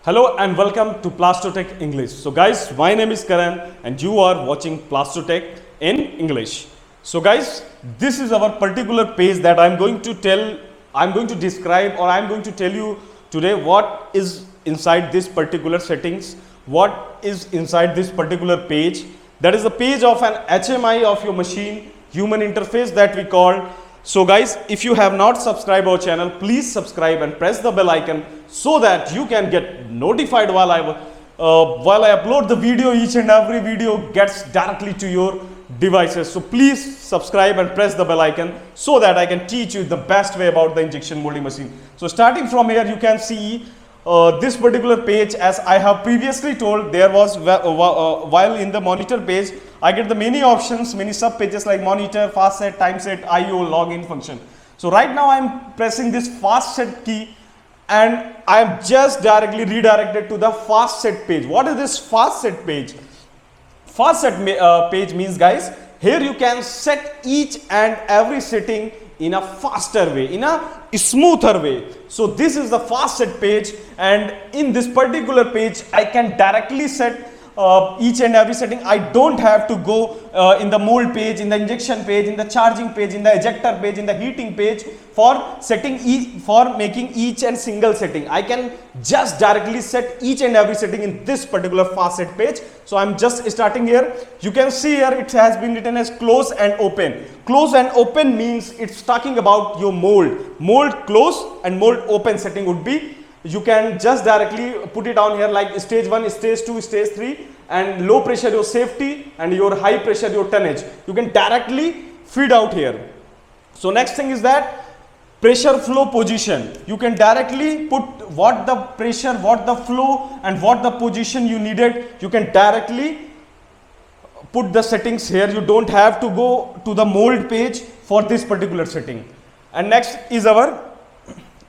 Hello and welcome to Plastotech English. So guys, my name is Karan and you are watching Plastotech in English. So guys, this is our particular page that I'm going to describe, or I'm going to tell you today what is inside this particular settings, what is inside this particular page. That is the page of an HMI of your machine, human interface that we call. So guys, if you have not subscribed our channel, please subscribe and press the bell icon so that you can get notified while I upload the video. Each and every video gets directly to your devices. So please subscribe and press the bell icon so that I can teach you the best way about the injection molding machine. So starting from here, you can see this particular page. As I have previously told, there was while in the monitor page, I get the many options, many sub pages like monitor, fast set, time set, IO, login function. So right now I am pressing this fast set key and I am just directly redirected to the fast set page. What is this fast set page? Fast set page means, guys, here you can set each and every setting in a faster way, in a smoother way. So this is the fast set page, and in this particular page I can directly set each and every setting. I don't have to go in the mold page, in the injection page, in the charging page, in the ejector page, in the heating page for setting for making each and single setting. I can just directly set each and every setting in this particular fast set page. So I'm just starting here. You can see here it has been written as close and open. Close and open means it's talking about your mold. Mold close and mold open setting would be, you can just directly put it down here like stage 1, stage 2, stage 3, and low pressure your safety and your high pressure your tonnage. You can directly feed out here. So next thing is that pressure flow position. You can directly put what the pressure, what the flow and what the position you needed. You can directly put the settings here. You don't have to go to the mold page for this particular setting. And next is our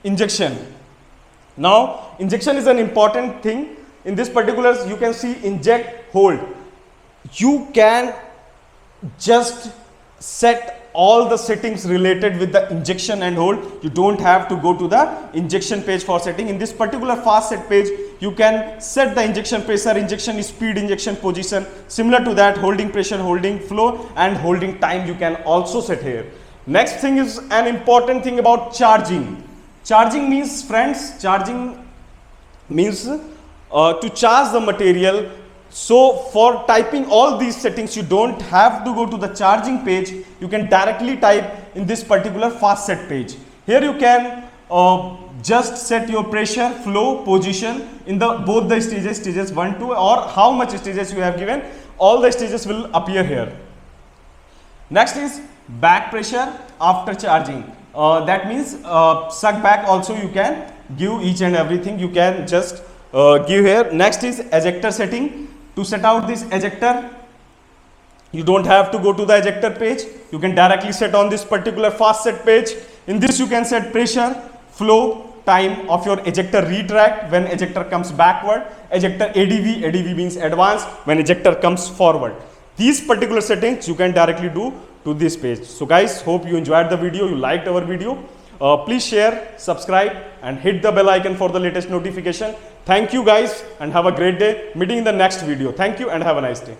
injection. Now injection is an important thing. In this particular, you can see inject, hold. You can just set all the settings related with the injection and hold. You don't have to go to the injection page for setting. In this particular fast set page, you can set the injection pressure, injection speed, injection position. Similar to that, holding pressure, holding flow and holding time you can also set here. Next thing is an important thing about charging. Charging means, friends, charging means to charge the material. So for typing all these settings, you don't have to go to the charging page. You can directly type in this particular fast set page. Here you can just set your pressure, flow, position in the both the stages, stages 1, 2, or how much stages you have given. All the stages will appear here. Next is back pressure after charging. That means suck back also you can give each and everything. You can just give here. Next is ejector setting. To set out this ejector, you don't have to go to the ejector page. You can directly set on this particular fast set page. In this you can set pressure, flow, time of your ejector retract when ejector comes backward. Ejector ADV, ADV means advance, when ejector comes forward. These particular settings you can directly do to this page. So guys, hope you enjoyed the video, you liked our video. Please share, subscribe and hit the bell icon for the latest notification. Thank you guys and have a great day. Meeting in the next video. Thank you and have a nice day.